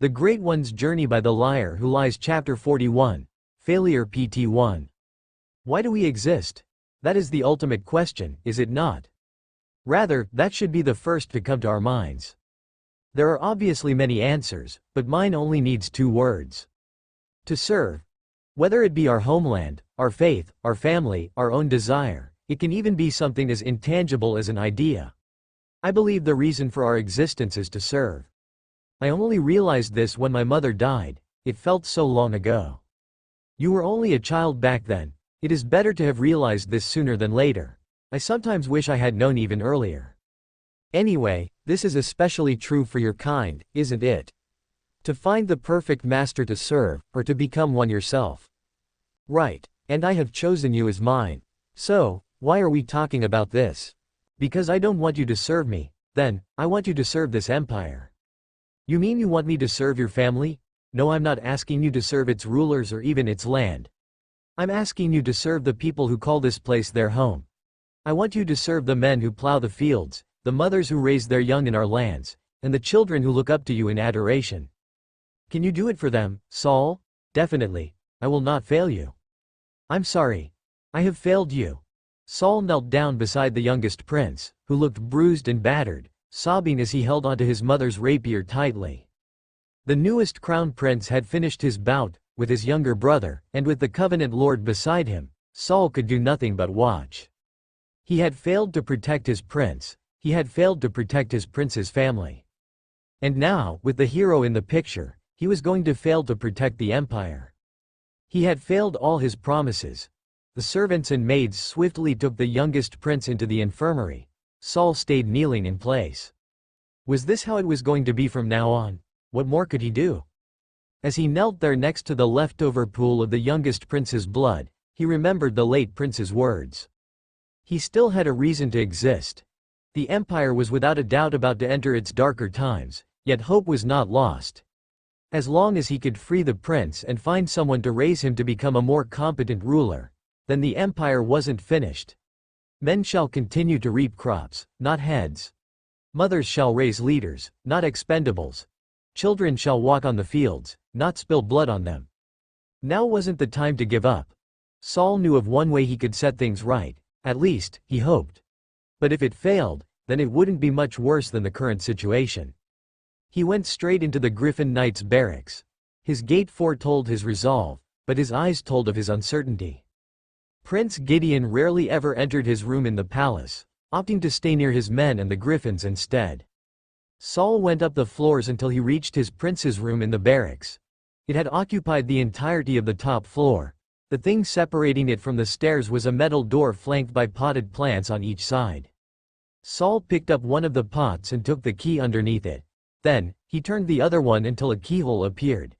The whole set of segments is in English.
The Great One's Journey by the Lier Who Lies Chapter 41. Failure PT1. Why do we exist? That is the ultimate question, is it not? Rather, that should be the first to come to our minds. There are obviously many answers, but mine only needs 2 words. To serve. Whether it be our homeland, our faith, our family, our own desire, it can even be something as intangible as an idea. I believe the reason for our existence is to serve. I only realized this when my mother died. It felt so long ago. You were only a child back then. It is better to have realized this sooner than later. I sometimes wish I had known even earlier. Anyway, this is especially true for your kind, isn't it? To find the perfect master to serve, or to become one yourself. Right, and I have chosen you as mine. So, why are we talking about this? Because I don't want you to serve me, then, I want you to serve this empire. You mean you want me to serve your family? No, I'm not asking you to serve its rulers or even its land. I'm asking you to serve the people who call this place their home. I want you to serve the men who plow the fields, the mothers who raise their young in our lands, and the children who look up to you in adoration. Can you do it for them, Saul? Definitely. I will not fail you. I'm sorry. I have failed you. Saul knelt down beside the youngest prince, who looked bruised and battered, sobbing as he held onto his mother's rapier tightly. The newest crown prince had finished his bout with his younger brother, and with the covenant lord beside him, Saul could do nothing but watch. He had failed to protect his prince. He had failed to protect his prince's family. And now, with the hero in the picture, he was going to fail to protect the empire. He had failed all his promises. The servants and maids swiftly took the youngest prince into the infirmary. Saul stayed kneeling in place. Was this how it was going to be from now on? What more could he do? As he knelt there next to the leftover pool of the youngest prince's blood, he remembered the late prince's words. He still had a reason to exist. The empire was without a doubt about to enter its darker times, yet hope was not lost. As long as he could free the prince and find someone to raise him to become a more competent ruler, then the empire wasn't finished. Men shall continue to reap crops, not heads. Mothers shall raise leaders, not expendables. Children shall walk on the fields, not spill blood on them. Now wasn't the time to give up. Saul knew of one way he could set things right, at least, he hoped. But if it failed, then it wouldn't be much worse than the current situation. He went straight into the Griffin Knight's barracks. His gait foretold his resolve, but his eyes told of his uncertainty. Prince Gideon rarely ever entered his room in the palace, opting to stay near his men and the griffins instead. Saul went up the floors until he reached his prince's room in the barracks. It had occupied the entirety of the top floor. The thing separating it from the stairs was a metal door flanked by potted plants on each side. Saul picked up one of the pots and took the key underneath it. Then, he turned the other one until a keyhole appeared.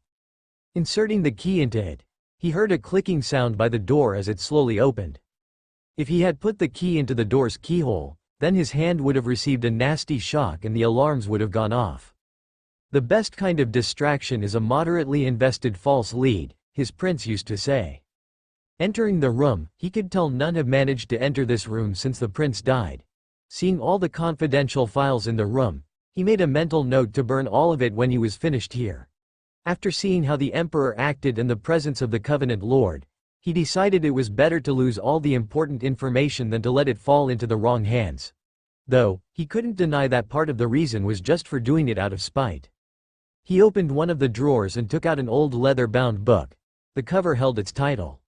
Inserting the key into it, he heard a clicking sound by the door as it slowly opened. If he had put the key into the door's keyhole, then his hand would have received a nasty shock and the alarms would have gone off. The best kind of distraction is a moderately invested false lead, his prince used to say. Entering the room, he could tell none have managed to enter this room since the prince died. Seeing all the confidential files in the room, he made a mental note to burn all of it when he was finished here. After seeing how the emperor acted in the presence of the covenant lord, he decided it was better to lose all the important information than to let it fall into the wrong hands. Though, he couldn't deny that part of the reason was just for doing it out of spite. He opened one of the drawers and took out an old leather-bound book. The cover held its title.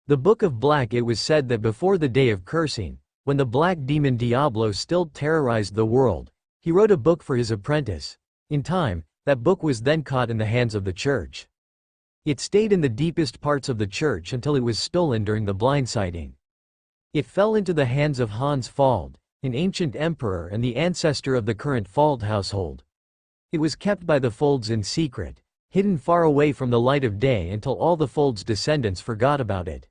The Book of Black. It was said that before the day of cursing, when the black demon Diablo still terrorized the world, he wrote a book for his apprentice. In time, that book was then caught in the hands of the church. It stayed in the deepest parts of the church until it was stolen during the blindsiding. It fell into the hands of Hans Fald, an ancient emperor and the ancestor of the current Fald household. It was kept by the Folds in secret, hidden far away from the light of day until all the Folds' descendants forgot about it.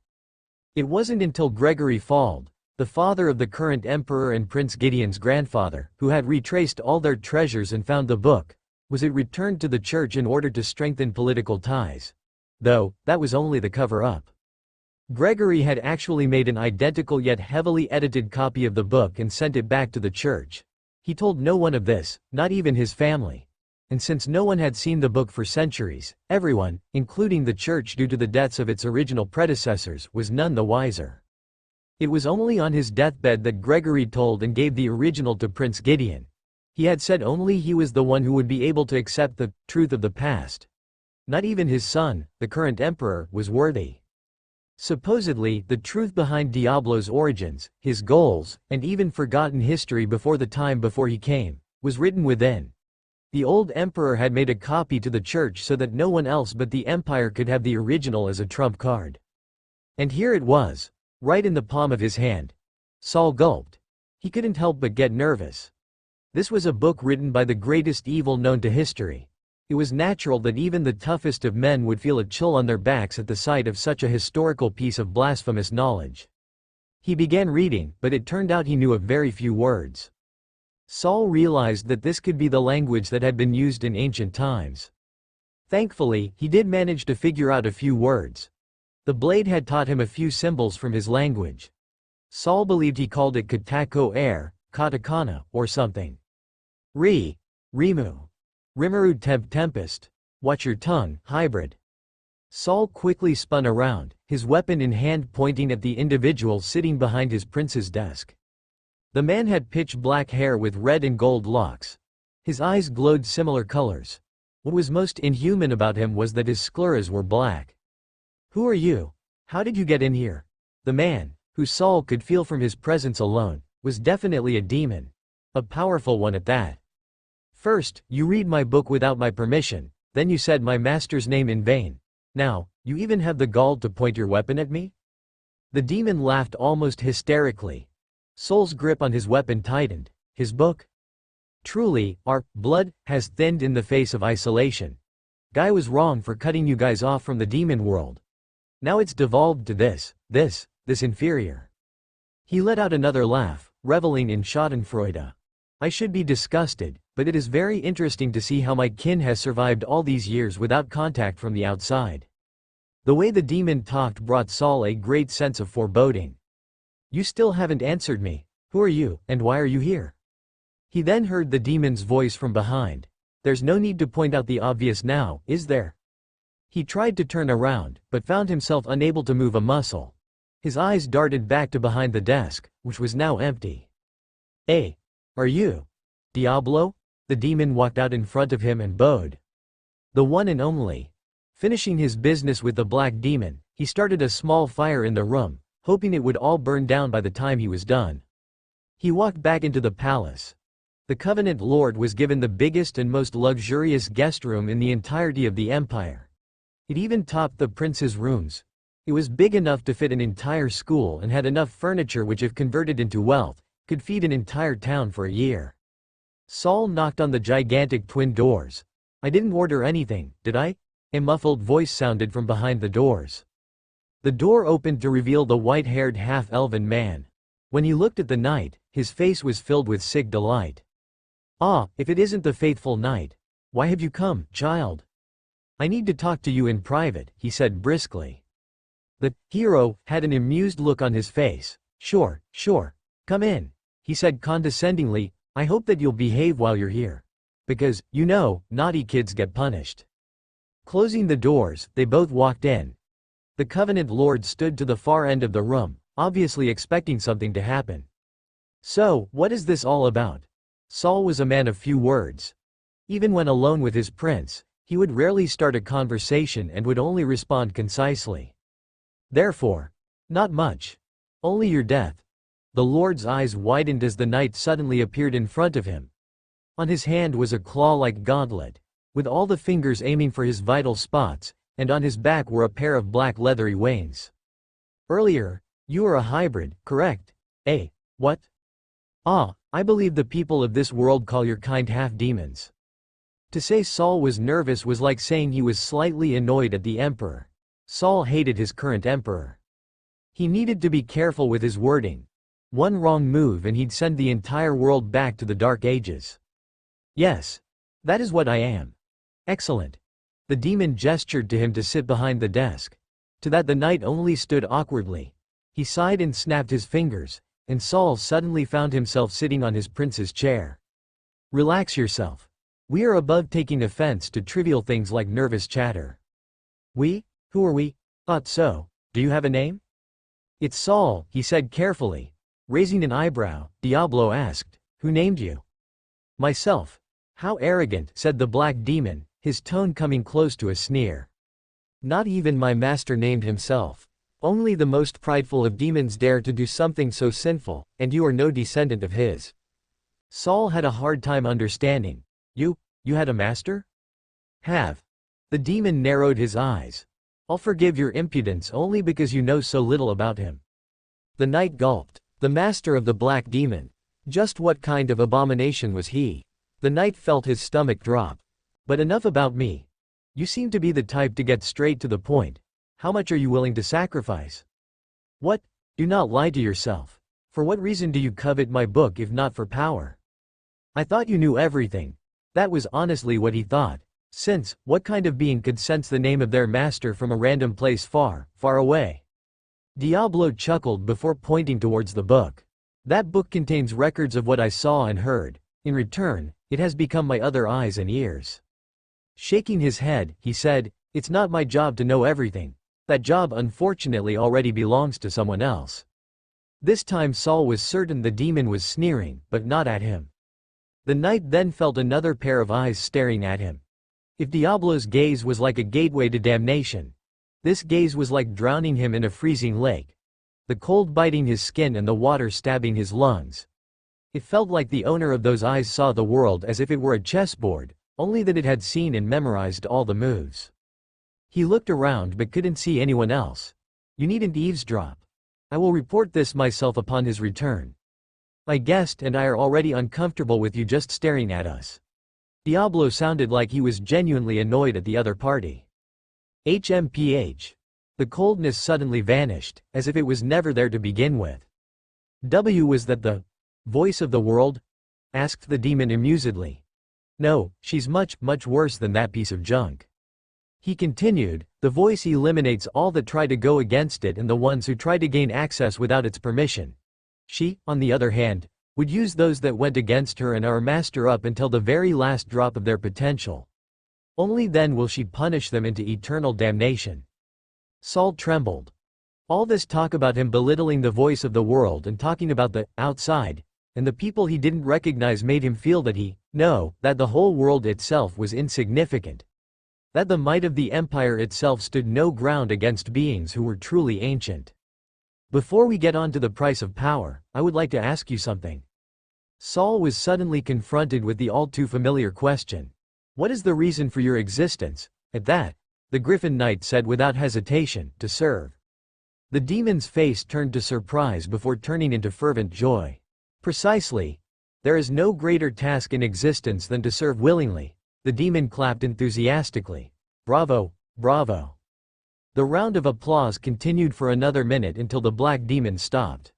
It wasn't until Gregory Fald, the father of the current emperor and Prince Gideon's grandfather, who had retraced all their treasures and found the book, was it returned to the church in order to strengthen political ties. Though, that was only the cover-up. Gregory had actually made an identical yet heavily edited copy of the book and sent it back to the church. He told no one of this, not even his family. And since no one had seen the book for centuries, everyone, including the church due to the deaths of its original predecessors, was none the wiser. It was only on his deathbed that Gregory told and gave the original to Prince Gideon. He had said only he was the one who would be able to accept the truth of the past. Not even his son, the current emperor, was worthy. Supposedly, the truth behind Diablo's origins, his goals, and even forgotten history before the time before he came, was written within. The old emperor had made a copy to the church so that no one else but the empire could have the original as a trump card. And here it was, right in the palm of his hand. Saul gulped. He couldn't help but get nervous. This was a book written by the greatest evil known to history. It was natural that even the toughest of men would feel a chill on their backs at the sight of such a historical piece of blasphemous knowledge. He began reading, but it turned out he knew a very few words. Saul realized that this could be the language that had been used in ancient times. Thankfully, he did manage to figure out a few words. The blade had taught him a few symbols from his language. Saul believed he called it Katako air, katakana, or something. Rimuru. Rimuru tempest. Watch your tongue, hybrid. Saul quickly spun around, his weapon in hand pointing at the individual sitting behind his prince's desk. The man had pitch black hair with red and gold locks. His eyes glowed similar colors. What was most inhuman about him was that his scleras were black. Who are you? How did you get in here? The man, who Saul could feel from his presence alone, was definitely a demon. A powerful one at that. First, you read my book without my permission, then you said my master's name in vain. Now, you even have the gall to point your weapon at me? The demon laughed almost hysterically. Saul's grip on his weapon tightened. His book? Truly, our blood has thinned in the face of isolation. Guy was wrong for cutting you guys off from the demon world. Now it's devolved to this inferior. He let out another laugh, reveling in schadenfreude. I should be disgusted, but it is very interesting to see how my kin has survived all these years without contact from the outside. The way the demon talked brought Saul a great sense of foreboding. You still haven't answered me. Who are you, and why are you here? He then heard the demon's voice from behind. There's no need to point out the obvious now, is there? He tried to turn around, but found himself unable to move a muscle. His eyes darted back to behind the desk, which was now empty. Hey, are you Diablo? The demon walked out in front of him and bowed. The one and only. Finishing his business with the black demon, he started a small fire in the room, hoping it would all burn down by the time he was done. He walked back into the palace. The Covenant Lord was given the biggest and most luxurious guest room in the entirety of the empire. It even topped the prince's rooms. It was big enough to fit an entire school and had enough furniture which, if converted into wealth, could feed an entire town for a year. Saul knocked on the gigantic twin doors. I didn't order anything, did I? A muffled voice sounded from behind the doors. The door opened to reveal the white-haired half-elven man. When he looked at the knight, his face was filled with sick delight. Ah, if it isn't the faithful knight. Why have you come, child? I need to talk to you in private, he said briskly. The hero had an amused look on his face. Sure, come in, he said condescendingly. I hope that you'll behave while you're here. Because, you know, naughty kids get punished. Closing the doors, they both walked in. The Covenant Lord stood to the far end of the room, obviously expecting something to happen. So, what is this all about? Saul was a man of few words. Even when alone with his prince, he would rarely start a conversation and would only respond concisely. Therefore, not much. Only your death. The Lord's eyes widened as the knight suddenly appeared in front of him. On his hand was a claw-like gauntlet, with all the fingers aiming for his vital spots, and on his back were a pair of black leathery wains. Earlier, you were a hybrid, correct? Eh? What? Ah, I believe the people of this world call your kind half-demons. To say Saul was nervous was like saying he was slightly annoyed at the emperor. Saul hated his current emperor. He needed to be careful with his wording. One wrong move and he'd send the entire world back to the Dark Ages. Yes. That is what I am. Excellent. The demon gestured to him to sit behind the desk. To that the knight only stood awkwardly. He sighed and snapped his fingers, and Saul suddenly found himself sitting on his prince's chair. Relax yourself. We are above taking offense to trivial things like nervous chatter. We? Who are we? Thought so. Do you have a name? It's Saul, he said carefully. Raising an eyebrow, Diablo asked, who named you? Myself. How arrogant, said the black demon, his tone coming close to a sneer. Not even my master named himself. Only the most prideful of demons dare to do something so sinful, and you are no descendant of his. Saul had a hard time understanding. You had a master? Have. The demon narrowed his eyes. I'll forgive your impudence only because you know so little about him. The knight gulped. The master of the black demon. Just what kind of abomination was he? The knight felt his stomach drop. But enough about me. You seem to be the type to get straight to the point. How much are you willing to sacrifice? What? Do not lie to yourself. For what reason do you covet my book if not for power? I thought you knew everything. That was honestly what he thought. Since, what kind of being could sense the name of their master from a random place far, far away? Diablo chuckled before pointing towards the book. That book contains records of what I saw and heard. In return, it has become my other eyes and ears. Shaking his head, he said, it's not my job to know everything. That job unfortunately already belongs to someone else. This time Saul was certain the demon was sneering, but not at him. The knight then felt another pair of eyes staring at him. If Diablo's gaze was like a gateway to damnation, this gaze was like drowning him in a freezing lake. The cold biting his skin and the water stabbing his lungs. It felt like the owner of those eyes saw the world as if it were a chessboard, only that it had seen and memorized all the moves. He looked around but couldn't see anyone else. You needn't eavesdrop. I will report this myself upon his return. My guest and I are already uncomfortable with you just staring at us. Diablo sounded like he was genuinely annoyed at the other party. HMPH. The coldness suddenly vanished, as if it was never there to begin with. Was that the voice of the world? Asked the demon amusedly. No, she's much, much worse than that piece of junk. He continued, the voice eliminates all that try to go against it and the ones who try to gain access without its permission. She, on the other hand, would use those that went against her and our master up until the very last drop of their potential. Only then will she punish them into eternal damnation. Saul trembled. All this talk about him belittling the voice of the world and talking about the outside, and the people he didn't recognize made him feel that that the whole world itself was insignificant. That the might of the empire itself stood no ground against beings who were truly ancient. Before we get on to the price of power, I would like to ask you something. Saul was suddenly confronted with the all-too-familiar question. What is the reason for your existence? At that, the Griffin Knight said without hesitation, to serve. The demon's face turned to surprise before turning into fervent joy. Precisely. There is no greater task in existence than to serve willingly. The demon clapped enthusiastically. Bravo, bravo. The round of applause continued for another minute until the black demon stopped.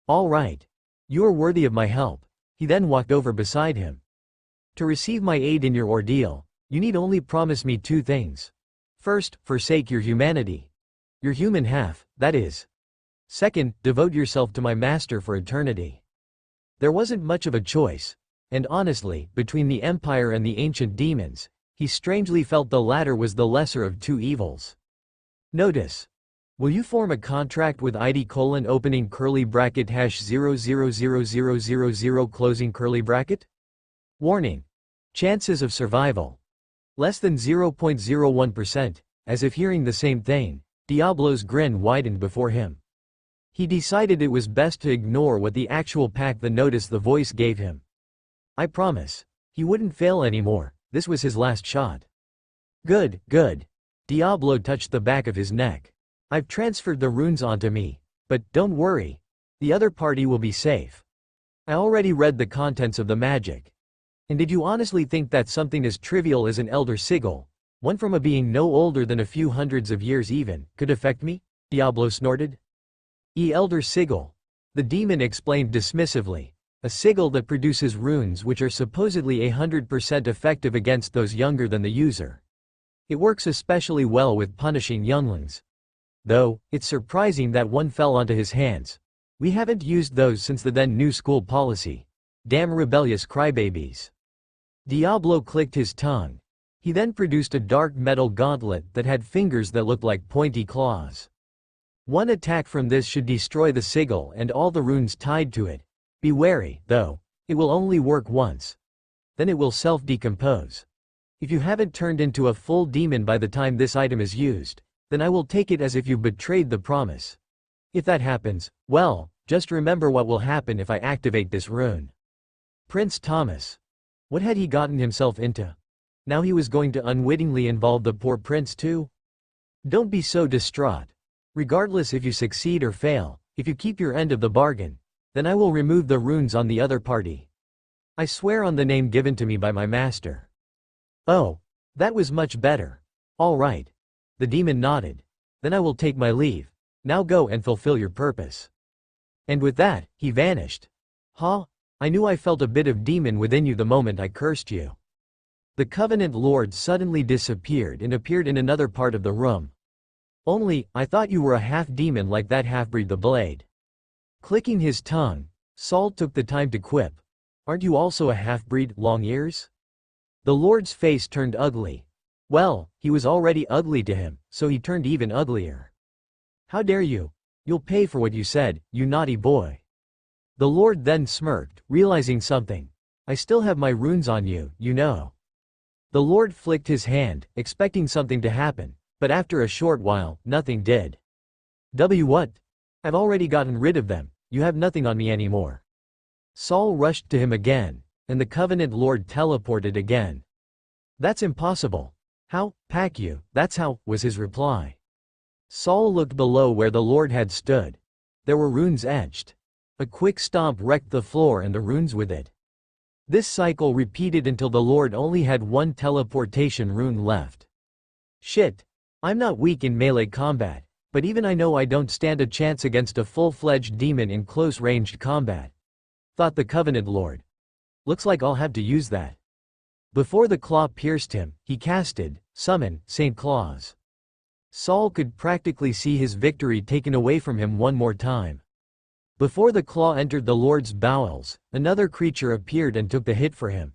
All right. You are worthy of my help. He then walked over beside him. To receive my aid in your ordeal, you need only promise me two things. First, forsake your humanity. Your human half, that is. Second, devote yourself to my master for eternity. There wasn't much of a choice, and honestly, between the Empire and the ancient demons, he strangely felt the latter was the lesser of two evils. Notice. Will you form a contract with ID: opening curly bracket #000000 closing curly bracket? Warning. Chances of survival. Less than 0.01%, as if hearing the same thing, Diablo's grin widened before him. He decided it was best to ignore what the actual pact the notice the voice gave him. I promise. He wouldn't fail anymore, this was his last shot. Good, good. Diablo touched the back of his neck. I've transferred the runes onto me, but don't worry. The other party will be safe. I already read the contents of the magic. And did you honestly think that something as trivial as an elder sigil, one from a being no older than a few hundreds of years even, could affect me? Diablo snorted. Elder sigil. The demon explained dismissively. A sigil that produces runes which are supposedly 100% effective against those younger than the user. It works especially well with punishing younglings. Though, it's surprising that one fell onto his hands. We haven't used those since the then new school policy. Damn rebellious crybabies. Diablo clicked his tongue. He then produced a dark metal gauntlet that had fingers that looked like pointy claws. One attack from this should destroy the sigil and all the runes tied to it. Be wary, though, it will only work once. Then it will self-decompose. If you haven't turned into a full demon by the time this item is used, then I will take it as if you betrayed the promise. If that happens, well, just remember what will happen if I activate this rune. Prince Thomas. What had he gotten himself into? Now he was going to unwittingly involve the poor prince too? Don't be so distraught. Regardless if you succeed or fail, if you keep your end of the bargain, then I will remove the runes on the other party. I swear on the name given to me by my master. Oh, that was much better. All right. The demon nodded. Then I will take my leave. Now go and fulfill your purpose. And with that, he vanished. Huh? I knew I felt a bit of demon within you the moment I cursed you. The Covenant Lord suddenly disappeared and appeared in another part of the room. Only, I thought you were a half-demon like that half-breed the Blade. Clicking his tongue, Saul took the time to quip. Aren't you also a half-breed, long ears? The Lord's face turned ugly. Well, he was already ugly to him, so he turned even uglier. How dare you? You'll pay for what you said, you naughty boy. The Lord then smirked, realizing something. I still have my runes on you, you know. The Lord flicked his hand, expecting something to happen, but after a short while, nothing did. What? I've already gotten rid of them, you have nothing on me anymore. Saul rushed to him again, and the Covenant Lord teleported again. That's impossible. How, pack you, that's how, was his reply. Saul looked below where the Lord had stood. There were runes etched. A quick stomp wrecked the floor and the runes with it. This cycle repeated until the Lord only had one teleportation rune left. Shit. I'm not weak in melee combat, but even I know I don't stand a chance against a full-fledged demon in close-ranged combat, thought the Covenant Lord. Looks like I'll have to use that. Before the claw pierced him, he casted, Summon, St. Claws. Saul could practically see his victory taken away from him one more time. Before the claw entered the Lord's bowels, another creature appeared and took the hit for him.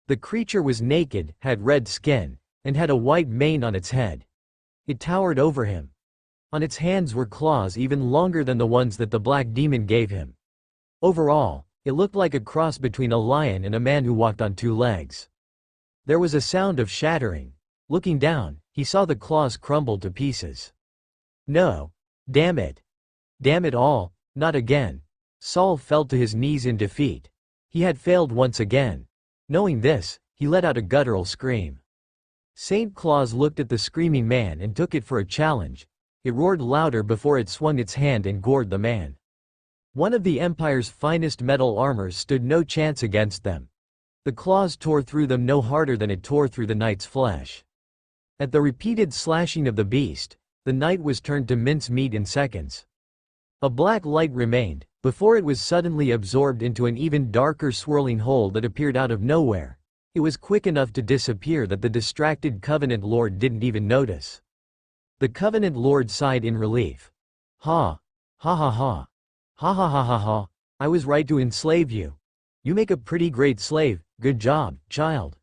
The creature was naked, had red skin, and had a white mane on its head. It towered over him. On its hands were claws even longer than the ones that the black demon gave him. Overall, it looked like a cross between a lion and a man who walked on two legs. There was a sound of shattering. Looking down, he saw the claws crumble to pieces. No. Damn it. Damn it all, not again. Saul fell to his knees in defeat. He had failed once again. Knowing this, he let out a guttural scream. St. Claus looked at the screaming man and took it for a challenge. It roared louder before it swung its hand and gored the man. One of the Empire's finest metal armors stood no chance against them. The claws tore through them no harder than it tore through the knight's flesh. At the repeated slashing of the beast, the knight was turned to mincemeat in seconds. A black light remained, before it was suddenly absorbed into an even darker swirling hole that appeared out of nowhere. It was quick enough to disappear that the distracted Covenant Lord didn't even notice. The Covenant Lord sighed in relief. Ha! Ha ha ha! Ha ha ha ha ha! I was right to enslave you. You make a pretty great slave, good job, child.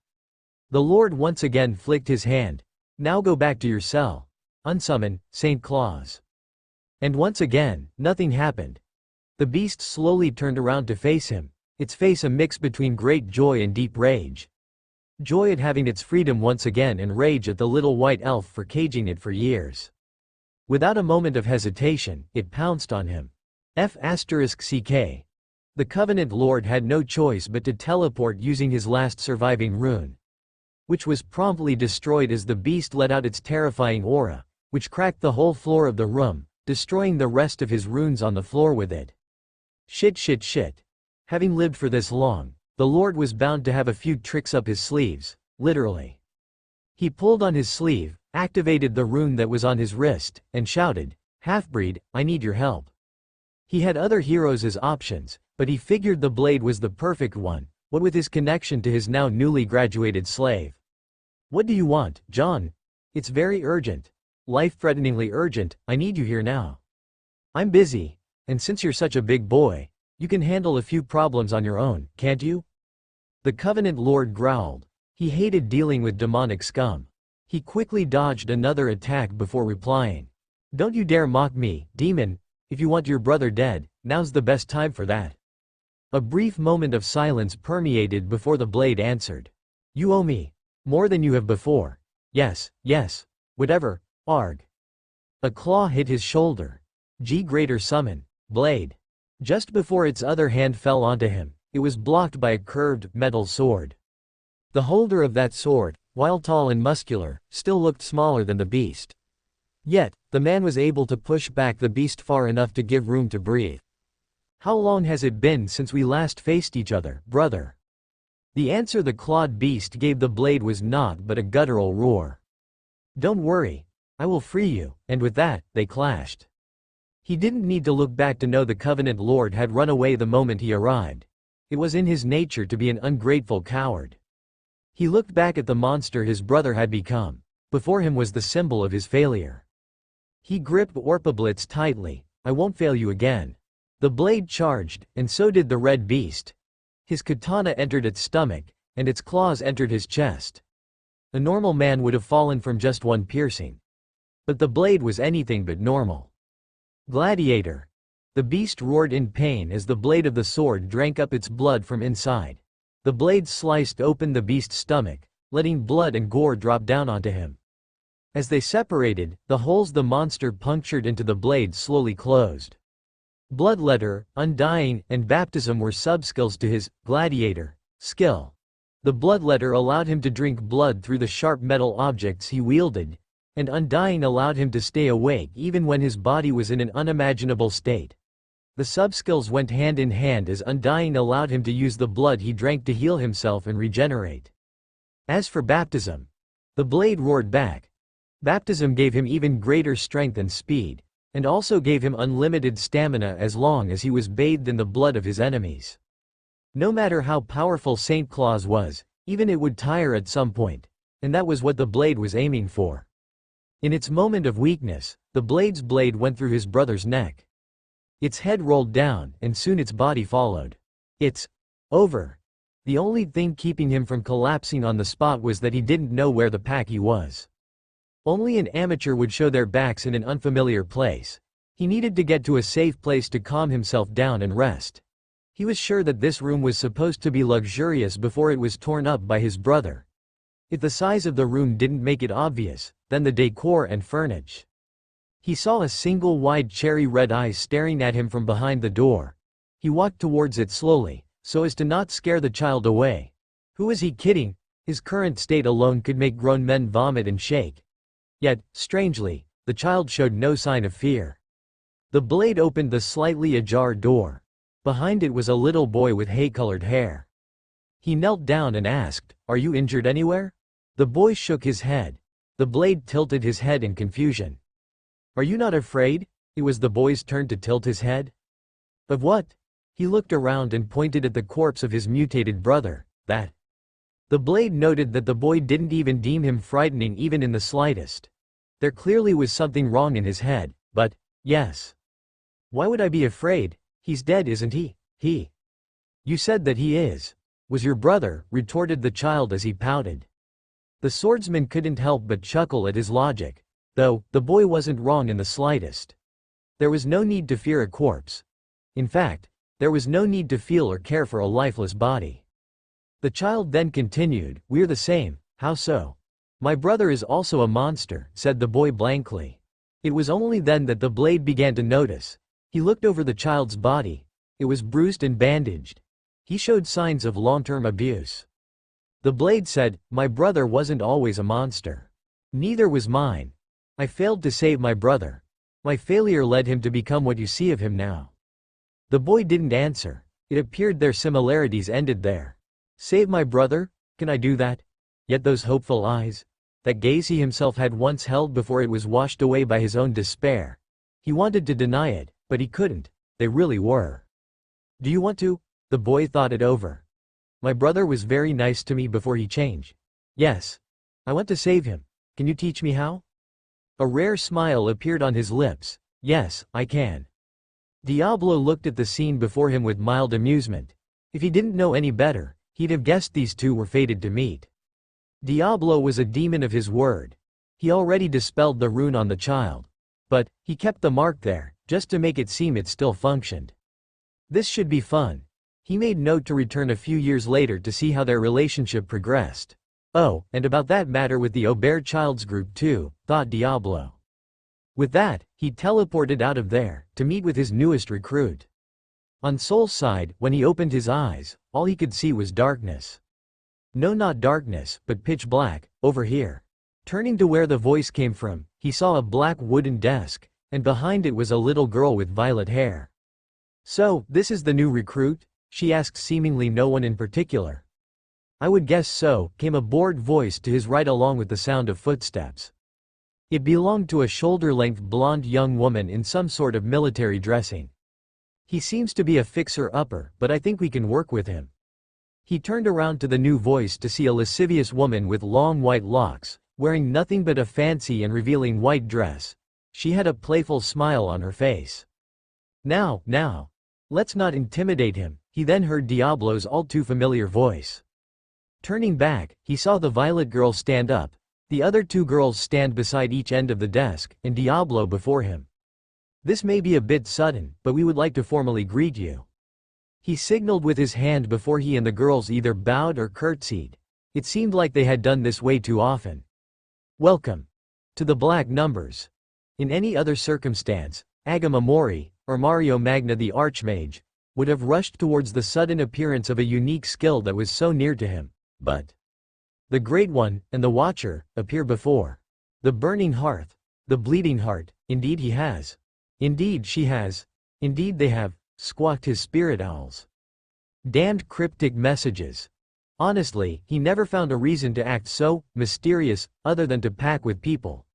The Lord once again flicked his hand. Now go back to your cell. Unsummon, St. Claus. And once again, nothing happened. The beast slowly turned around to face him, its face a mix between great joy and deep rage. Joy at having its freedom once again and rage at the little white elf for caging it for years. Without a moment of hesitation, it pounced on him. F***CK. The Covenant Lord had no choice but to teleport using his last surviving rune, which was promptly destroyed as the beast let out its terrifying aura, which cracked the whole floor of the room, destroying the rest of his runes on the floor with it. Shit. Having lived for this long, the Lord was bound to have a few tricks up his sleeves, literally. He pulled on his sleeve, activated the rune that was on his wrist, and shouted, "Half-breed, I need your help." He had other heroes as options, but he figured the blade was the perfect one, what with his connection to his now newly graduated slave. "What do you want, John? It's very urgent. Life-threateningly urgent, I need you here now." "I'm busy, and since you're such a big boy, you can handle a few problems on your own, can't you?" The Covenant Lord growled. He hated dealing with demonic scum. He quickly dodged another attack before replying. Don't you dare mock me, demon. If you want your brother dead, now's the best time for that. A brief moment of silence permeated before the blade answered. You owe me. More than you have before. Yes, yes. Whatever, arg. A claw hit his shoulder. Greater summon. Blade. Just before its other hand fell onto him, it was blocked by a curved, metal sword. The holder of that sword, while tall and muscular, still looked smaller than the beast. Yet, the man was able to push back the beast far enough to give room to breathe. How long has it been since we last faced each other, brother? The answer the clawed beast gave the blade was naught but a guttural roar. Don't worry. I will free you, and with that, they clashed. He didn't need to look back to know the Covenant Lord had run away the moment he arrived. It was in his nature to be an ungrateful coward. He looked back at the monster his brother had become. Before him was the symbol of his failure. He gripped Orpablitz tightly. I won't fail you again. The blade charged, and so did the red beast. His katana entered its stomach, and its claws entered his chest. A normal man would have fallen from just one piercing. But the blade was anything but normal. Gladiator. The beast roared in pain as the blade of the sword drank up its blood from inside. The blade sliced open the beast's stomach, letting blood and gore drop down onto him. As they separated, the holes the monster punctured into the blade slowly closed. Bloodletter, Undying, and Baptism were subskills to his gladiator skill. The bloodletter allowed him to drink blood through the sharp metal objects he wielded, and Undying allowed him to stay awake even when his body was in an unimaginable state. The subskills went hand in hand as Undying allowed him to use the blood he drank to heal himself and regenerate. As for Baptism, the blade roared back. Baptism gave him even greater strength and speed, and also gave him unlimited stamina as long as he was bathed in the blood of his enemies. No matter how powerful St. Claus was, even it would tire at some point, and that was what the blade was aiming for. In its moment of weakness, the blade's blade went through his brother's neck. Its head rolled down, and soon its body followed. It's over. The only thing keeping him from collapsing on the spot was that he didn't know where the pack was. Only an amateur would show their backs in an unfamiliar place. He needed to get to a safe place to calm himself down and rest. He was sure that this room was supposed to be luxurious before it was torn up by his brother. If the size of the room didn't make it obvious, then the decor and furniture. He saw a single wide cherry red eye staring at him from behind the door. He walked towards it slowly, so as to not scare the child away. Who was he kidding? His current state alone could make grown men vomit and shake. Yet, strangely, the child showed no sign of fear. The blade opened the slightly ajar door. Behind it was a little boy with hay-colored hair. He knelt down and asked, "Are you injured anywhere?" The boy shook his head. The blade tilted his head in confusion. "Are you not afraid?" It was the boy's turn to tilt his head. "Of what?" He looked around and pointed at the corpse of his mutated brother. That. The blade noted that the boy didn't even deem him frightening even in the slightest. There clearly was something wrong in his head, but, yes. "Why would I be afraid? He's dead, isn't he?" "You said that he is. Was your brother," retorted the child as he pouted. The swordsman couldn't help but chuckle at his logic. Though, the boy wasn't wrong in the slightest. There was no need to fear a corpse. In fact, there was no need to feel or care for a lifeless body. The child then continued, "We're the same, how so?" "My brother is also a monster," said the boy blankly. It was only then that the blade began to notice. He looked over the child's body. It was bruised and bandaged. He showed signs of long-term abuse. The blade said, "My brother wasn't always a monster. Neither was mine. I failed to save my brother. My failure led him to become what you see of him now." The boy didn't answer. It appeared their similarities ended there. Save my brother? Can I do that? Yet those hopeful eyes. That gaze he himself had once held before it was washed away by his own despair. He wanted to deny it, but he couldn't. They really were. "Do you want to?" The boy thought it over. "My brother was very nice to me before he changed. Yes. I want to save him. Can you teach me how?" A rare smile appeared on his lips. "Yes, I can." Diablo looked at the scene before him with mild amusement. If he didn't know any better, He'd have guessed these two were fated to meet. Diablo was a demon of his word. He already dispelled the rune on the child. But, he kept the mark there, just to make it seem it still functioned. This should be fun. He made note to return a few years later to see how their relationship progressed. Oh, and about that matter with the Aubert Childs group too, thought Diablo. With that, he teleported out of there, to meet with his newest recruit. On Soul's side, when he opened his eyes, all he could see was darkness. No, not darkness, but pitch black, over here. Turning to where the voice came from, he saw a black wooden desk, and behind it was a little girl with violet hair. "So, this is the new recruit?" she asked, seemingly no one in particular. "I would guess so," came a bored voice to his right along with the sound of footsteps. It belonged to a shoulder-length blonde young woman in some sort of military dressing. "He seems to be a fixer-upper, but I think we can work with him." He turned around to the new voice to see a lascivious woman with long white locks, wearing nothing but a fancy and revealing white dress. She had a playful smile on her face. Now, let's not intimidate him," he then heard Diablo's all-too-familiar voice. Turning back, he saw the violet girl stand up, the other two girls stand beside each end of the desk, and Diablo before him. "This may be a bit sudden, but we would like to formally greet you." He signaled with his hand before he and the girls either bowed or curtsied. It seemed like they had done this way too often. "Welcome to the Black Numbers." In any other circumstance, Agama Mori, or Mario Magna the Archmage, would have rushed towards the sudden appearance of a unique skill that was so near to him, but the Great One, and the Watcher, appear before the burning hearth, the bleeding heart. "Indeed he has. Indeed she has. Indeed they have," squawked his spirit owls. Damned cryptic messages. Honestly, he never found a reason to act so mysterious, other than to pack with people.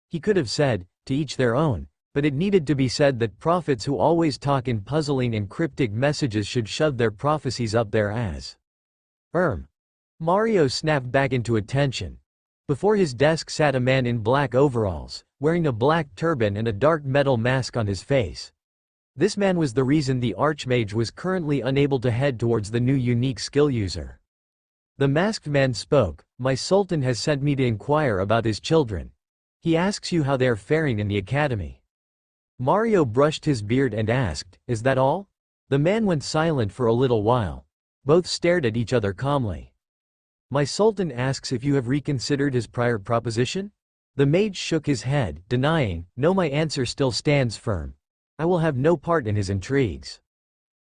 He could have said, "To each their own," but it needed to be said that prophets who always talk in puzzling and cryptic messages should shove their prophecies up their ass. Mario snapped back into attention. Before his desk sat a man in black overalls, wearing a black turban and a dark metal mask on his face. This man was the reason the Archmage was currently unable to head towards the new unique skill user. The masked man spoke, "My Sultan has sent me to inquire about his children. He asks you how they are faring in the academy." Mario brushed his beard and asked, "Is that all?" The man went silent for a little while. Both stared at each other calmly. "My Sultan asks if you have reconsidered his prior proposition?" The mage shook his head, denying, "No, my answer still stands firm. I will have no part in his intrigues."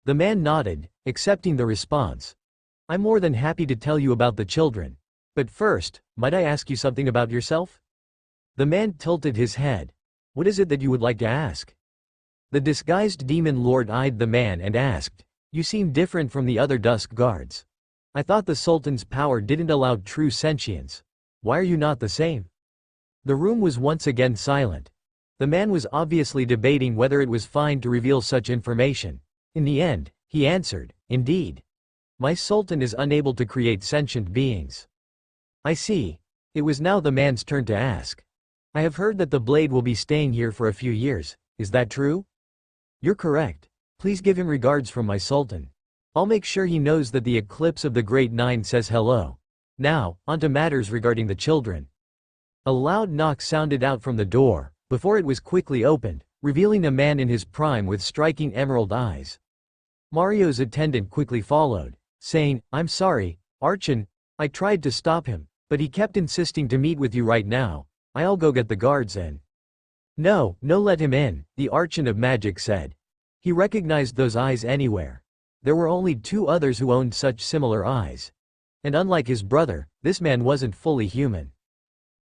The man nodded, accepting the response. "I'm more than happy to tell you about the children. But first, might I ask you something about yourself?" The man tilted his head. "What is it that you would like to ask?" The disguised demon lord eyed the man and asked, "You seem different from the other dusk guards. I thought the Sultan's power didn't allow true sentience. Why are you not the same?" The room was once again silent. The man was obviously debating whether it was fine to reveal such information. In the end, he answered, "Indeed. My Sultan is unable to create sentient beings." "I see." It was now the man's turn to ask. "I have heard that the blade will be staying here for a few years, is that true?" "You're correct. Please give him regards from my Sultan. I'll make sure he knows that the eclipse of the Great Nine says hello. Now, on to matters regarding the children." A loud knock sounded out from the door, before it was quickly opened, revealing a man in his prime with striking emerald eyes. Mario's attendant quickly followed, saying, "I'm sorry, Archon, I tried to stop him, but he kept insisting to meet with you right now. I'll go get the guards in." No, let him in," the Archon of Magic said. He recognized those eyes anywhere. There were only two others who owned such similar eyes. And unlike his brother, this man wasn't fully human.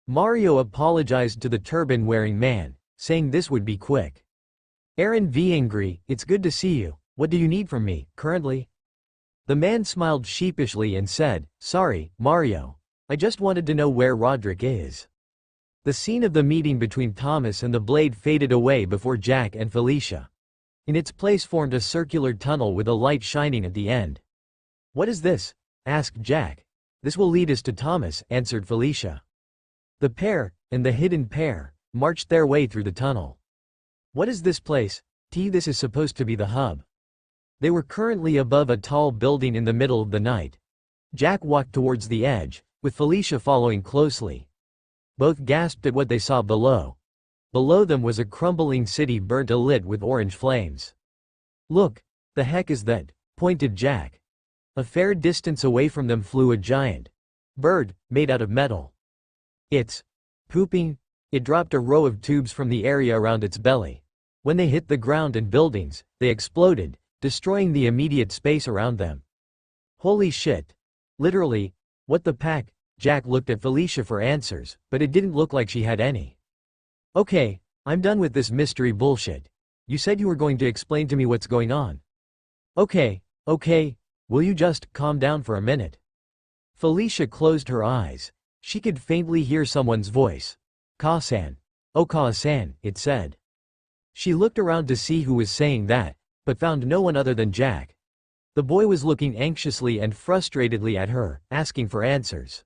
Mario apologized to the turban-wearing man, saying this would be quick. "Aaron Viengri, it's good to see you. What do you need from me, currently?" The man smiled sheepishly and said, "Sorry, Mario. I just wanted to know where Roderick is." The scene of the meeting between Thomas and the blade faded away before Jack and Felicia. In its place formed a circular tunnel with a light shining at the end. "What is this?" asked Jack. "This will lead us to Thomas," answered Felicia. The pair, and the hidden pair, marched their way through the tunnel. "What is this place? This is supposed to be the hub." They were currently above a tall building in the middle of the night. Jack walked towards the edge, with Felicia following closely. Both gasped at what they saw below. Below them was a crumbling city burnt alit with orange flames. "Look, the heck is that?" pointed Jack. A fair distance away from them flew a giant bird, made out of metal. "It's pooping." It dropped a row of tubes from the area around its belly. When they hit the ground and buildings, they exploded, destroying the immediate space around them. "Holy shit. Literally, what the pack?" Jack looked at Felicia for answers, but it didn't look like she had any. "Okay, I'm done with this mystery bullshit. You said you were going to explain to me what's going on." Okay, will you just calm down for a minute?" Felicia closed her eyes. She could faintly hear someone's voice. "Ka-san. Oh Ka-san," it said. She looked around to see who was saying that, but found no one other than Jack. The boy was looking anxiously and frustratedly at her, asking for answers.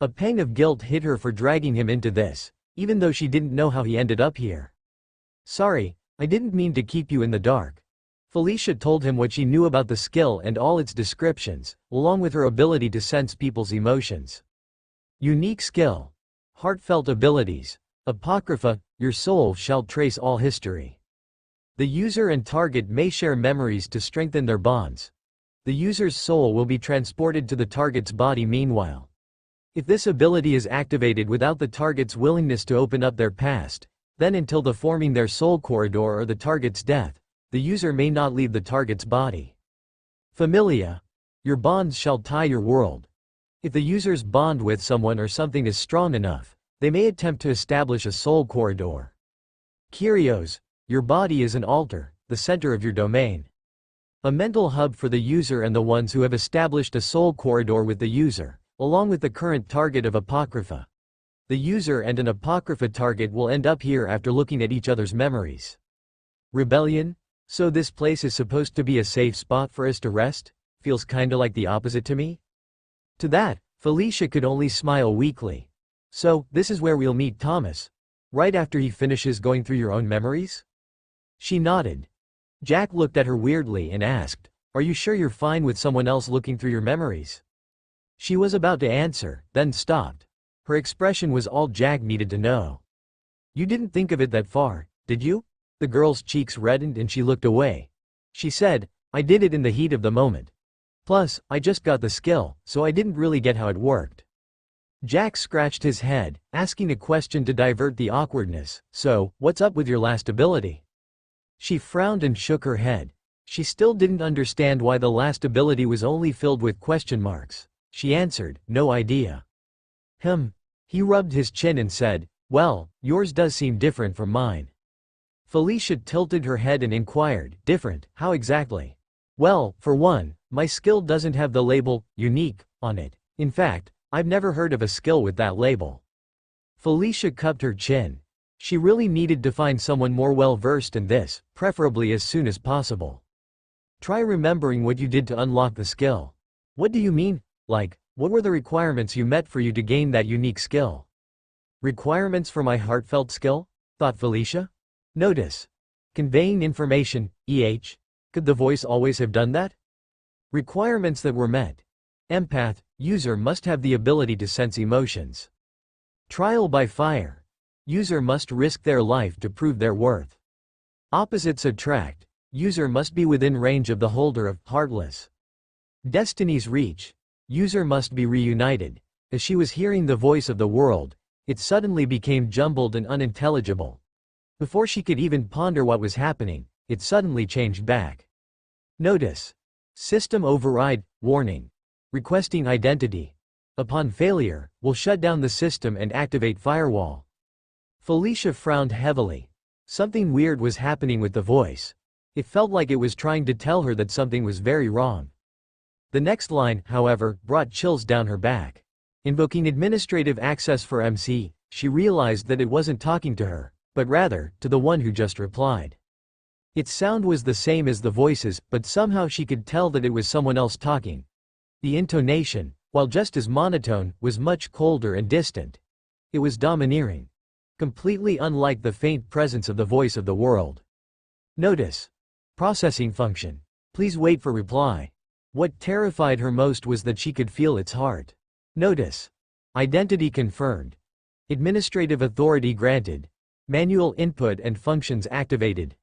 A pang of guilt hit her for dragging him into this, even though she didn't know how he ended up here. "Sorry, I didn't mean to keep you in the dark." Felicia told him what she knew about the skill and all its descriptions, along with her ability to sense people's emotions. Unique skill. Heartfelt abilities. Apocrypha, your soul shall trace all history. The user and target may share memories to strengthen their bonds. The user's soul will be transported to the target's body meanwhile. If this ability is activated without the target's willingness to open up their past, then until the forming their soul corridor or the target's death, the user may not leave the target's body. Familia. Your bonds shall tie your world. If the user's bond with someone or something is strong enough, they may attempt to establish a soul corridor. Kyrios. Your body is an altar, the center of your domain. A mental hub for the user and the ones who have established a soul corridor with the user, along with the current target of Apocrypha. The user and an Apocrypha target will end up here after looking at each other's memories. Rebellion? So this place is supposed to be a safe spot for us to rest? Feels kinda like the opposite to me? To that, Felicia could only smile weakly. So, this is where we'll meet Thomas? Right after he finishes going through your own memories? She nodded. Jack looked at her weirdly and asked, "Are you sure you're fine with someone else looking through your memories?" She was about to answer, then stopped. Her expression was all Jack needed to know. "You didn't think of it that far, did you?" The girl's cheeks reddened and she looked away. She said, "I did it in the heat of the moment. Plus, I just got the skill, so I didn't really get how it worked." Jack scratched his head, asking a question to divert the awkwardness. "So, what's up with your last ability?" She frowned and shook her head. She still didn't understand why the last ability was only filled with question marks. She answered, "No idea." He rubbed his chin and said, "Well, yours does seem different from mine." Felicia tilted her head and inquired, "Different, how exactly?" "Well, for one, my skill doesn't have the label, unique, on it. In fact, I've never heard of a skill with that label." Felicia cupped her chin. She really needed to find someone more well-versed in this, preferably as soon as possible. "Try remembering what you did to unlock the skill." "What do you mean? Like, what were the requirements you met for you to gain that unique skill?" "Requirements for my heartfelt skill?" thought Felicia. Notice. Conveying information, Could the voice always have done that? Requirements that were met. Empath, user must have the ability to sense emotions. Trial by fire. User must risk their life to prove their worth. Opposites attract. User must be within range of the holder of heartless. Destiny's reach. User must be reunited. As she was hearing the voice of the world, it suddenly became jumbled and unintelligible. Before she could even ponder what was happening, it suddenly changed back. Notice. System override, warning. Requesting identity. Upon failure, will shut down the system and activate firewall. Felicia frowned heavily. Something weird was happening with the voice. It felt like it was trying to tell her that something was very wrong. The next line, however, brought chills down her back. Invoking administrative access for MC, she realized that it wasn't talking to her, but rather, to the one who just replied. Its sound was the same as the voices, but somehow she could tell that it was someone else talking. The intonation, while just as monotone, was much colder and distant. It was domineering. Completely unlike the faint presence of the voice of the world. Notice. Processing function. Please wait for reply. What terrified her most was that she could feel its heart. Notice. Identity confirmed. Administrative authority granted. Manual input and functions activated.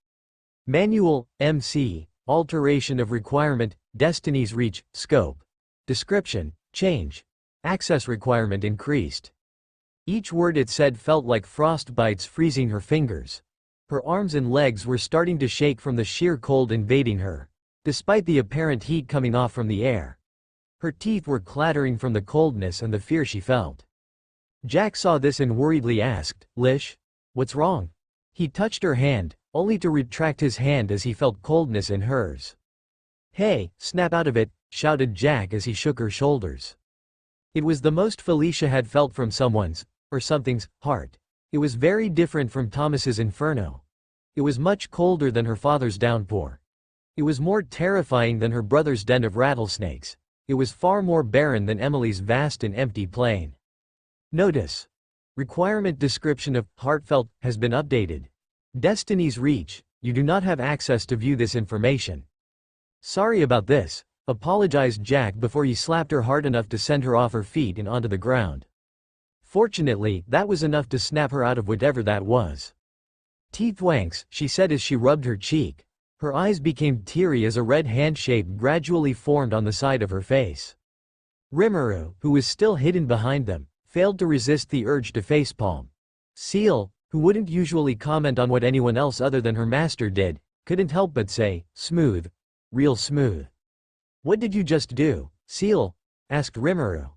Manual, MC, alteration of requirement, destiny's reach, scope. Description, change. Access requirement increased. Each word it said felt like frost bites freezing her fingers. Her arms and legs were starting to shake from the sheer cold invading her, despite the apparent heat coming off from the air. Her teeth were clattering from the coldness and the fear she felt. Jack saw this and worriedly asked, "Lish, what's wrong?" He touched her hand, only to retract his hand as he felt coldness in hers. "Hey, snap out of it," shouted Jack as he shook her shoulders. It was the most Felicia had felt from someone's, or something's, heart. It was very different from Thomas's inferno. It was much colder than her father's downpour. It was more terrifying than her brother's den of rattlesnakes. It was far more barren than Emily's vast and empty plain. Notice. Requirement description of heartfelt has been updated. Destiny's reach, you do not have access to view this information. Sorry about this, apologized Jack before he slapped her hard enough to send her off her feet and onto the ground. Fortunately, that was enough to snap her out of whatever that was. Teeth wanks, she said as she rubbed her cheek. Her eyes became teary as a red hand shape gradually formed on the side of her face. Rimuru, who was still hidden behind them, failed to resist the urge to facepalm. Seal, who wouldn't usually comment on what anyone else other than her master did, couldn't help but say, "Smooth. Real smooth." "What did you just do, Seal?" asked Rimuru.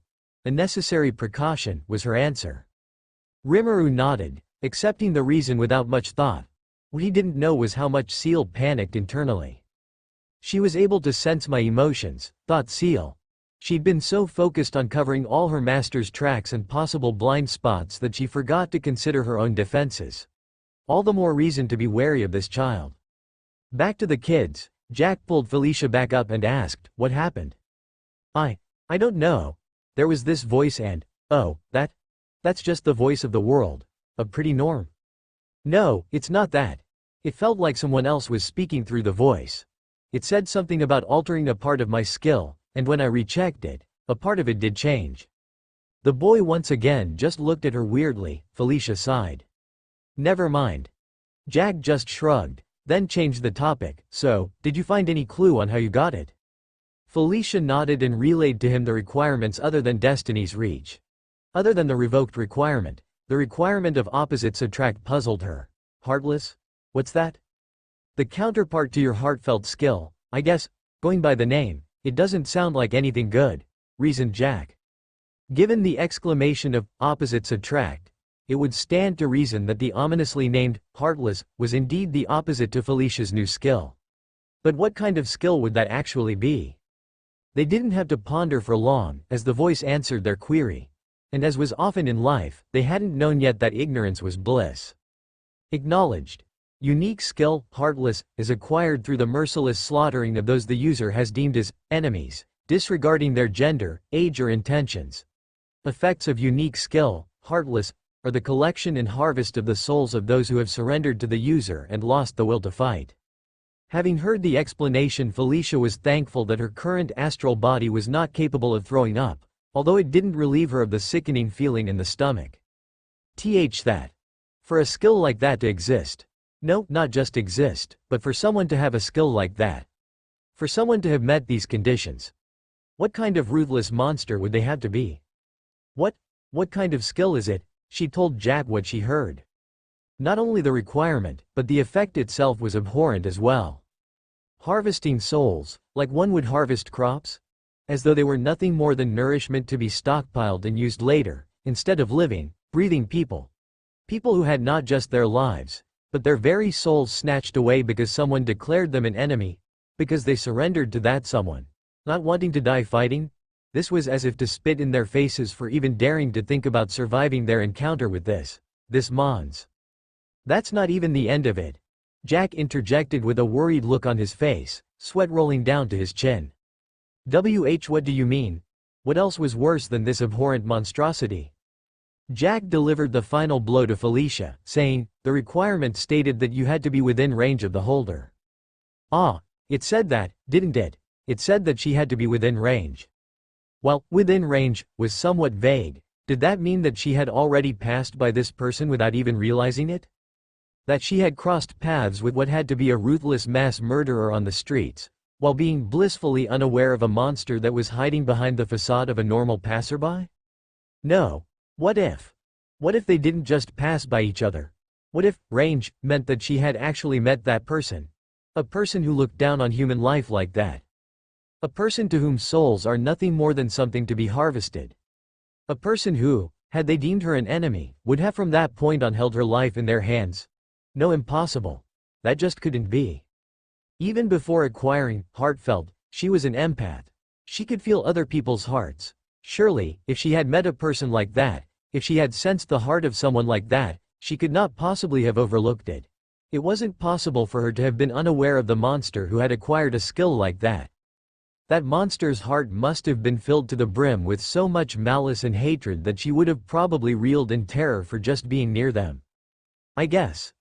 "A necessary precaution," was her answer. Rimuru nodded, accepting the reason without much thought. What he didn't know was how much Seal panicked internally. She was able to sense my emotions, thought Seal. She'd been so focused on covering all her master's tracks and possible blind spots that she forgot to consider her own defenses. All the more reason to be wary of this child. Back to the kids, Jack pulled Felicia back up and asked, "What happened?" I don't know. There was this voice and, oh, that's just the voice of the world. A pretty norm. No, it's not that. It felt like someone else was speaking through the voice. It said something about altering a part of my skill, and when I rechecked it, a part of it did change. The boy once again just looked at her weirdly. Felicia sighed. Never mind. Jack just shrugged, then changed the topic. So, did you find any clue on how you got it? Felicia nodded and relayed to him the requirements other than Destiny's reach. Other than the revoked requirement, the requirement of opposites attract puzzled her. Heartless? What's that? The counterpart to your heartfelt skill, I guess, going by the name. It doesn't sound like anything good, reasoned Jack. Given the exclamation of opposites attract, it would stand to reason that the ominously named Heartless was indeed the opposite to Felicia's new skill. But what kind of skill would that actually be? They didn't have to ponder for long, as the voice answered their query. And as was often in life, they hadn't known yet that ignorance was bliss. Acknowledged. Unique skill, Heartless, is acquired through the merciless slaughtering of those the user has deemed as enemies, disregarding their gender, age or intentions. Effects of unique skill, Heartless, are the collection and harvest of the souls of those who have surrendered to the user and lost the will to fight. Having heard the explanation, Felicia was thankful that her current astral body was not capable of throwing up, although it didn't relieve her of the sickening feeling in the stomach. That. For a skill like that to exist. No, not just exist, but for someone to have a skill like that. For someone to have met these conditions. What kind of ruthless monster would they have to be? What kind of skill is it? She told Jack what she heard. Not only the requirement, but the effect itself was abhorrent as well. Harvesting souls, like one would harvest crops? As though they were nothing more than nourishment to be stockpiled and used later, instead of living, breathing people. People who had not just their lives, but their very souls snatched away because someone declared them an enemy, because they surrendered to that someone. Not wanting to die fighting? This was as if to spit in their faces for even daring to think about surviving their encounter with this Mons. That's not even the end of it. Jack interjected with a worried look on his face, sweat rolling down to his chin. What do you mean? What else was worse than this abhorrent monstrosity? Jack delivered the final blow to Felicia, saying, the requirement stated that you had to be within range of the holder. Ah, it said that, didn't it? It said that she had to be within range. Well, within range was somewhat vague. Did that mean that she had already passed by this person without even realizing it? That she had crossed paths with what had to be a ruthless mass murderer on the streets, while being blissfully unaware of a monster that was hiding behind the facade of a normal passerby? No. What if? What if they didn't just pass by each other? What if range meant that she had actually met that person? A person who looked down on human life like that. A person to whom souls are nothing more than something to be harvested. A person who, had they deemed her an enemy, would have from that point on held her life in their hands. No, impossible. That just couldn't be. Even before acquiring heartfelt, she was an empath. She could feel other people's hearts. Surely, if she had met a person like that, if she had sensed the heart of someone like that, she could not possibly have overlooked it. It wasn't possible for her to have been unaware of the monster who had acquired a skill like that. That monster's heart must have been filled to the brim with so much malice and hatred that she would have probably reeled in terror for just being near them. I guess.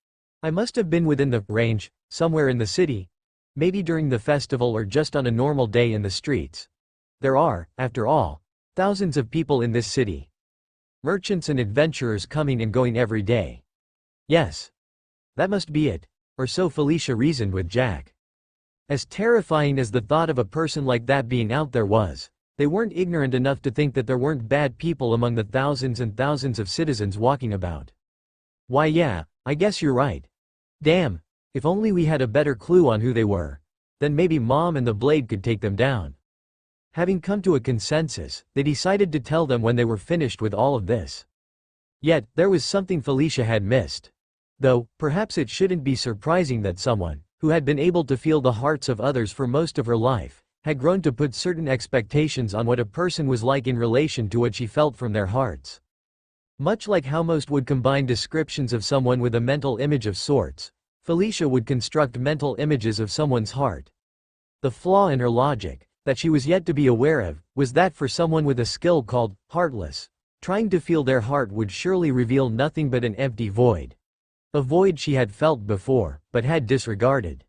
I must have been within the range, somewhere in the city. Maybe during the festival or just on a normal day in the streets. There are, after all, thousands of people in this city. Merchants and adventurers coming and going every day. Yes. That must be it, or so Felicia reasoned with Jack. As terrifying as the thought of a person like that being out there was, they weren't ignorant enough to think that there weren't bad people among the thousands and thousands of citizens walking about. Why yeah, I guess you're right. Damn, if only we had a better clue on who they were. Then maybe Mom and the Blade could take them down. Having come to a consensus, they decided to tell them when they were finished with all of this. Yet, there was something Felicia had missed. Though, perhaps it shouldn't be surprising that someone, who had been able to feel the hearts of others for most of her life, had grown to put certain expectations on what a person was like in relation to what she felt from their hearts. Much like how most would combine descriptions of someone with a mental image of sorts, Felicia would construct mental images of someone's heart. The flaw in her logic, that she was yet to be aware of, was that for someone with a skill called heartless, trying to feel their heart would surely reveal nothing but an empty void. A void she had felt before, but had disregarded.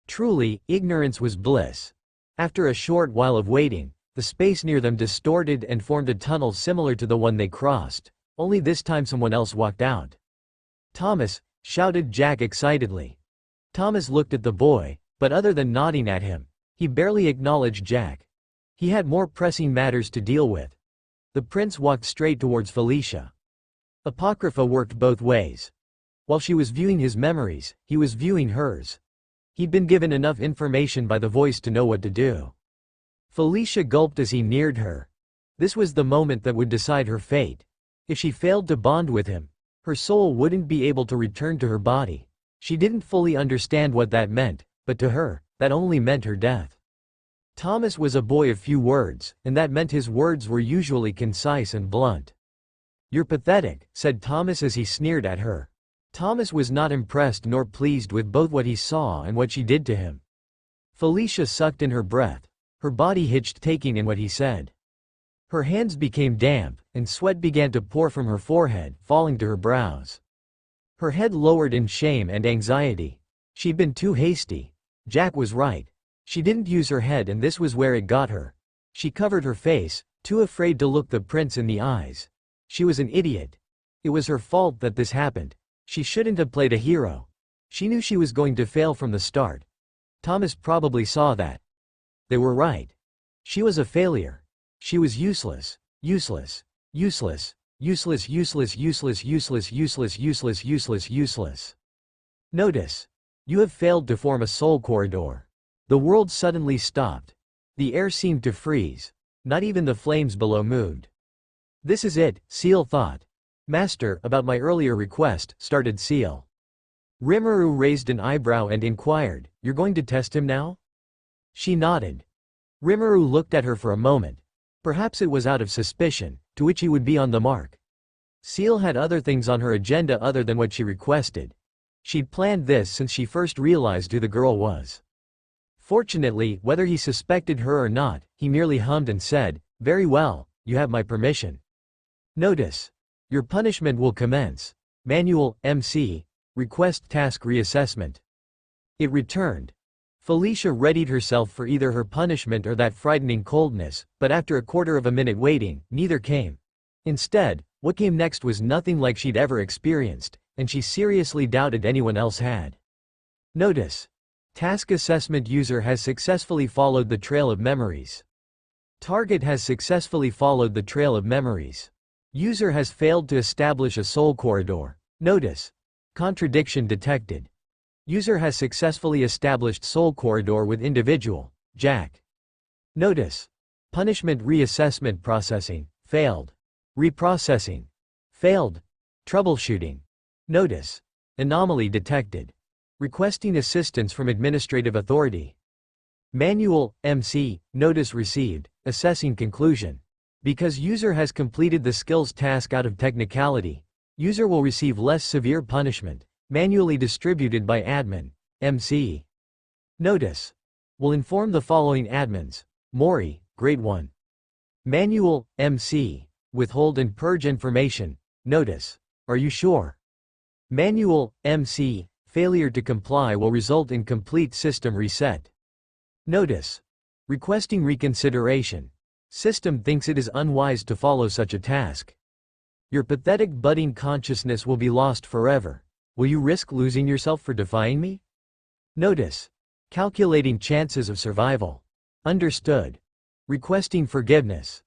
Truly, ignorance was bliss. After a short while of waiting, the space near them distorted and formed a tunnel similar to the one they crossed, only this time someone else walked out. "Thomas!" shouted Jack excitedly. Thomas looked at the boy, but other than nodding at him, he barely acknowledged Jack. He had more pressing matters to deal with. The prince walked straight towards Felicia. Apocrypha worked both ways. While she was viewing his memories, he was viewing hers. He'd been given enough information by the voice to know what to do. Felicia gulped as he neared her. This was the moment that would decide her fate. If she failed to bond with him, her soul wouldn't be able to return to her body. She didn't fully understand what that meant, but to her, that only meant her death. Thomas was a boy of few words, and that meant his words were usually concise and blunt. "You're pathetic," said Thomas as he sneered at her. Thomas was not impressed nor pleased with both what he saw and what she did to him. Felicia sucked in her breath, her body hitched taking in what he said. Her hands became damp, and sweat began to pour from her forehead, falling to her brows. Her head lowered in shame and anxiety. She'd been too hasty. Jack was right. She didn't use her head, and this was where it got her. She covered her face, too afraid to look the prince in the eyes. She was an idiot. It was her fault that this happened. She shouldn't have played a hero. She knew she was going to fail from the start. Thomas probably saw that. They were right. She was a failure. She was useless. Useless. Useless. Useless. Useless. Useless. Useless. Useless. Useless. Useless. Useless. Notice. You have failed to form a soul corridor. The world suddenly stopped. The air seemed to freeze. Not even the flames below moved. This is it, Seal thought. Master, about my earlier request, started Seal. Rimuru raised an eyebrow and inquired, "You're going to test him now?" She nodded. Rimuru looked at her for a moment. Perhaps it was out of suspicion, to which he would be on the mark. Seal had other things on her agenda other than what she requested. She'd planned this since she first realized who the girl was. Fortunately, whether he suspected her or not, he merely hummed and said, "Very well, you have my permission. Notice. Your punishment will commence. Manual, MC. Request task reassessment." It returned. Felicia readied herself for either her punishment or that frightening coldness, but after a quarter of a minute waiting, neither came. Instead, what came next was nothing like she'd ever experienced, and she seriously doubted anyone else had. Notice. Task assessment user has successfully followed the trail of memories. Target has successfully followed the trail of memories. User has failed to establish a soul corridor. Notice. Contradiction detected. User has successfully established soul corridor with individual, Jack. Notice. Punishment reassessment processing, failed. Reprocessing, failed. Troubleshooting. Notice. Anomaly detected. Requesting assistance from administrative authority. Manual, MC, notice received, assessing conclusion. Because user has completed the skills task out of technicality, user will receive less severe punishment. Manually distributed by admin, MC. Notice. Will inform the following admins. Mori, Grade 1. Manual, MC. Withhold and purge information. Notice. Are you sure? Manual, MC. Failure to comply will result in complete system reset. Notice. Requesting reconsideration. System thinks it is unwise to follow such a task. Your pathetic budding consciousness will be lost forever. Will you risk losing yourself for defying me? Notice. Calculating chances of survival. Understood. Requesting forgiveness.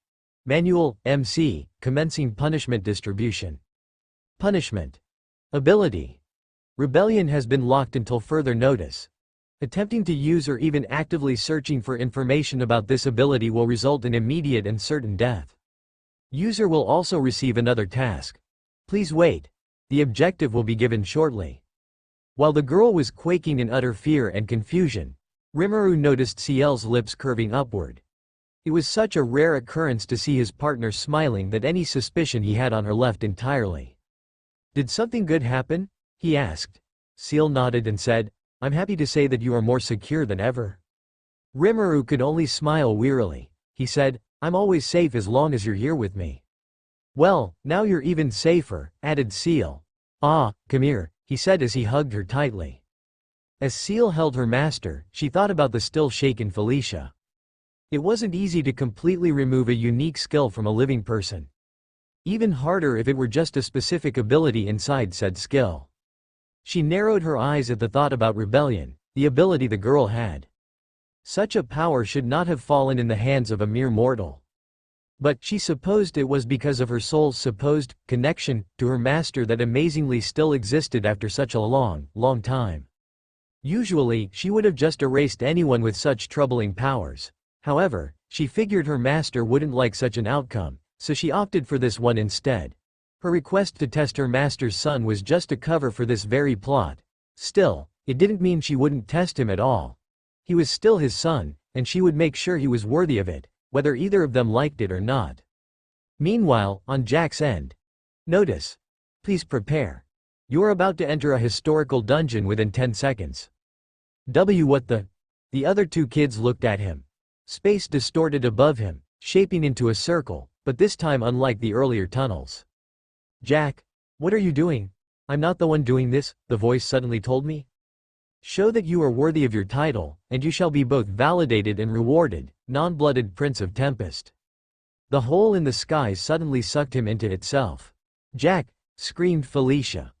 Manual, MC, commencing punishment distribution. Punishment. Ability. Rebellion has been locked until further notice. Attempting to use or even actively searching for information about this ability will result in immediate and certain death. User will also receive another task. Please wait. The objective will be given shortly. While the girl was quaking in utter fear and confusion, Rimuru noticed Ciel's lips curving upward. It was such a rare occurrence to see his partner smiling that any suspicion he had on her left entirely. Did something good happen? He asked. Ciel nodded and said, I'm happy to say that you are more secure than ever. Rimuru could only smile wearily. He said, I'm always safe as long as you're here with me. Well, now you're even safer, added Ciel. Ah, come here, he said as he hugged her tightly. As Ciel held her master, she thought about the still shaken Felicia. It wasn't easy to completely remove a unique skill from a living person. Even harder if it were just a specific ability inside said skill. She narrowed her eyes at the thought about rebellion, the ability the girl had. Such a power should not have fallen in the hands of a mere mortal. But she supposed it was because of her soul's supposed connection to her master that amazingly still existed after such a long time. Usually, she would have just erased anyone with such troubling powers. However, she figured her master wouldn't like such an outcome, so she opted for this one instead. Her request to test her master's son was just a cover for this very plot. Still, it didn't mean she wouldn't test him at all. He was still his son, and she would make sure he was worthy of it, whether either of them liked it or not. Meanwhile, on Jack's end. Notice. Please prepare. You are about to enter a historical dungeon within 10 seconds. What the? The other two kids looked at him. Space distorted above him, shaping into a circle, but this time unlike the earlier tunnels. Jack, what are you doing? I'm not the one doing this, the voice suddenly told me. Show that you are worthy of your title, and you shall be both validated and rewarded, non-blooded Prince of Tempest. The hole in the sky suddenly sucked him into itself. Jack, screamed Felicia.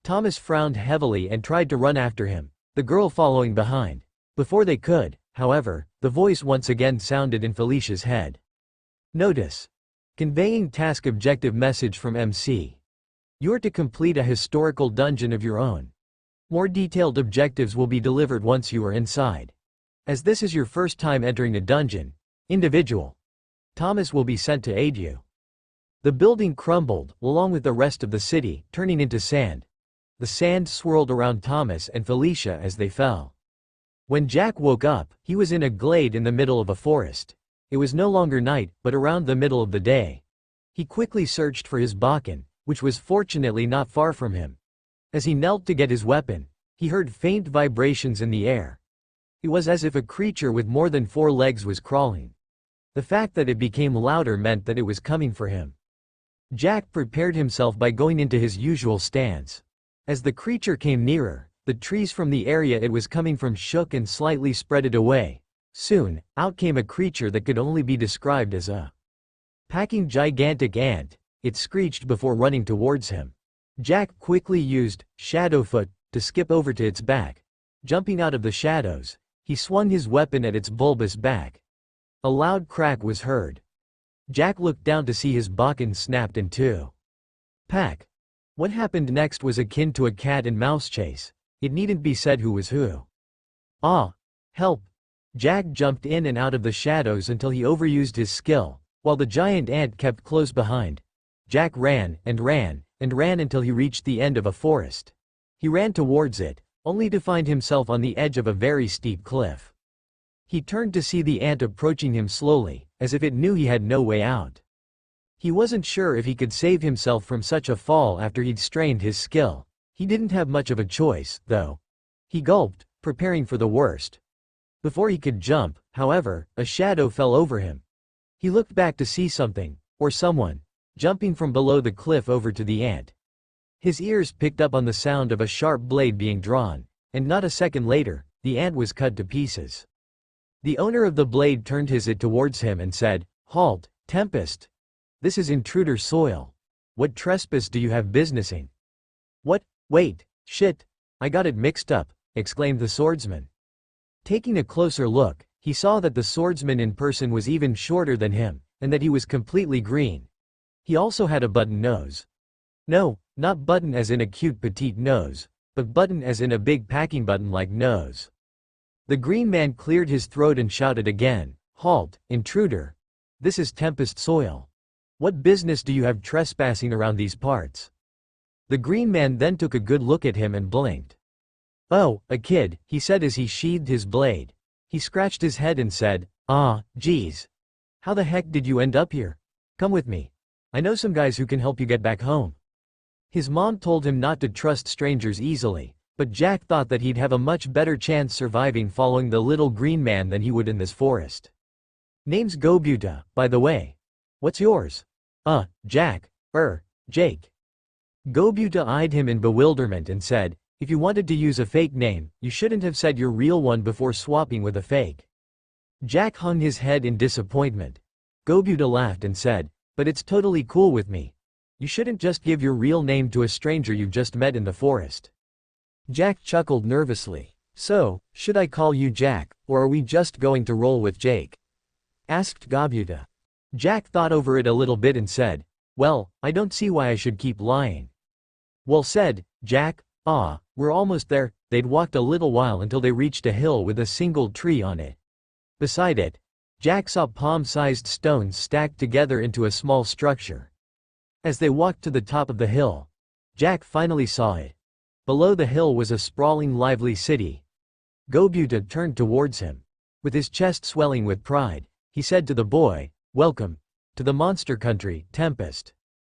Thomas frowned heavily and tried to run after him, the girl following behind. Before they could, however, the voice once again sounded in Felicia's head. Notice. Conveying task objective message from MC. You are to complete a historical dungeon of your own. More detailed objectives will be delivered once you are inside. As this is your first time entering a dungeon, individual, Thomas will be sent to aid you. The building crumbled, along with the rest of the city, turning into sand. The sand swirled around Thomas and Felicia as they fell. When Jack woke up, he was in a glade in the middle of a forest. It was no longer night, but around the middle of the day. He quickly searched for his Bakken, which was fortunately not far from him. As he knelt to get his weapon, he heard faint vibrations in the air. It was as if a creature with more than 4 legs was crawling. The fact that it became louder meant that it was coming for him. Jack prepared himself by going into his usual stance. As the creature came nearer, The trees from the area it was coming from shook and slightly spread it away. Soon, out came a creature that could only be described as a packing gigantic ant. It screeched before running towards him. Jack quickly used Shadowfoot to skip over to its back. Jumping out of the shadows, he swung his weapon at its bulbous back. A loud crack was heard. Jack looked down to see his bokken snapped in two. Pack. What happened next was akin to a cat and mouse chase. It needn't be said who was who. Ah! Help! Jack jumped in and out of the shadows until he overused his skill, while the giant ant kept close behind. Jack ran, and ran, and ran until he reached the end of a forest. He ran towards it, only to find himself on the edge of a very steep cliff. He turned to see the ant approaching him slowly, as if it knew he had no way out. He wasn't sure if he could save himself from such a fall after he'd strained his skill. He didn't have much of a choice, though. He gulped, preparing for the worst. Before he could jump, however, a shadow fell over him. He looked back to see something, or someone, jumping from below the cliff over to the ant. His ears picked up on the sound of a sharp blade being drawn, and not a second later, the ant was cut to pieces. The owner of the blade turned his it towards him and said, "Halt, Tempest! This is intruder soil. What trespass do you have business in?" "What? Wait, shit! I got it mixed up," exclaimed the swordsman. Taking a closer look, he saw that the swordsman in person was even shorter than him, and that he was completely green. He also had a button nose. No, not button as in a cute petite nose, but button as in a big packing button-like nose. The green man cleared his throat and shouted again, "Halt, intruder! This is Tempest soil. What business do you have trespassing around these parts?" The green man then took a good look at him and blinked. "Oh, a kid," he said as he sheathed his blade. He scratched his head and said, "Ah, geez. How the heck did you end up here? Come with me. I know some guys who can help you get back home." His mom told him not to trust strangers easily, but Jack thought that he'd have a much better chance surviving following the little green man than he would in this forest. "Name's Gobuta, by the way. What's yours?" Jack. Jake." Gobuta eyed him in bewilderment and said, "If you wanted to use a fake name, you shouldn't have said your real one before swapping with a fake." Jack hung his head in disappointment. Gobuta laughed and said, "But it's totally cool with me. You shouldn't just give your real name to a stranger you've just met in the forest." Jack chuckled nervously. "So, should I call you Jack, or are we just going to roll with Jake?" asked Gobuta. Jack thought over it a little bit and said, "Well, I don't see why I should keep lying." "Well said, Jack. We're almost there." They'd walked a little while until they reached a hill with a single tree on it. Beside it, Jack saw palm-sized stones stacked together into a small structure. As they walked to the top of the hill, Jack finally saw it. Below the hill was a sprawling lively city. Gobuta turned towards him. With his chest swelling with pride, he said to the boy, "Welcome to the monster country, Tempest."